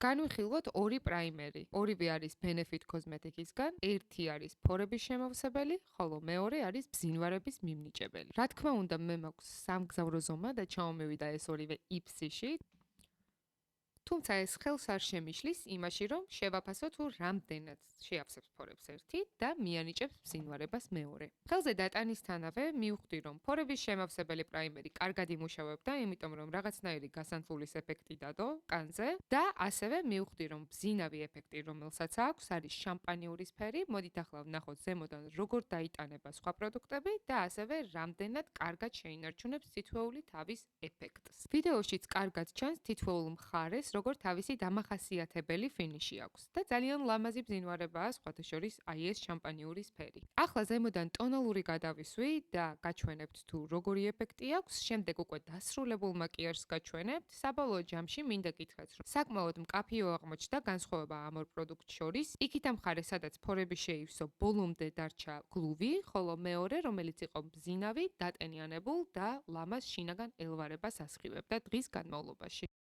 განვიხილოთ ორი პრაიმერი. ორივე არის Benefit Cosmetics-გან, ერთი არის ფორების შემავსებელი, ხოლო მეორე არის ბზინვარების მიმნიჭებელი. რა თქმა უნდა, მე მაქვს სამგზავრო ზომა და ჩამომივიდა ეს ორივე იფსიში. თუმცა ეს ხელს არ შემიშლის იმაში, რომ შევაფასო თუ რამდენად შეავსებს ფორებს ერთი და მიანიჭებს ბზინვარებას მეორე. ხელზე დატანისთანავე მივხვდი, რომ ფორების შემავსებელი პრაიმერი კარგად იმუშავებდა, იმიტომ რომ რაღაცნაირი გასანთლულის ეფექტი დადო კანზე და ასევე მივხვდი, რომ ბზინავი ეფექტი, რომელსაც აქვს, არის შამპანიური სფერი. მოდით ახლა ვნახოთ ზემოდან როგორ დაიტანება სხვა პროდუქტები და ასევე რამდენად კარგად შეინარჩუნებს თითოეული თავის ეფექტს. ვიდეოშიც კარგად ჩანს თითოეულ მხარეს როგორ თავისი დამახასიათებელი ფინიში აქვს და ძალიან ლამაზი ბზინვარებაა სხვათა შორის აი ეს შამპანიური სფერი. ახლა ზემოდან ტონალური გადავისვი და გაჩვენებთ თუ როგორი ეფექტი აქვს, შემდეგ უკვე დასრულებულ მაკიაჟს გაჩვენებთ. საბოლოო ჯამში მინდა გითხრათ, რომ საკმაოდ მკაფიო აღმოჩნდა განსხვავება ამ ორ პროდუქტ შორის. იქით ამ მხარეს, სადაც ფორები შეივსო, ბოლომდე დარჩა გლუვი, ხოლო მეორე, რომელიც იყო ბზინავი, დატენიანებულ და ლამაზ შინაგან ელვარებას ასხივებდა დღის განმავლობაში.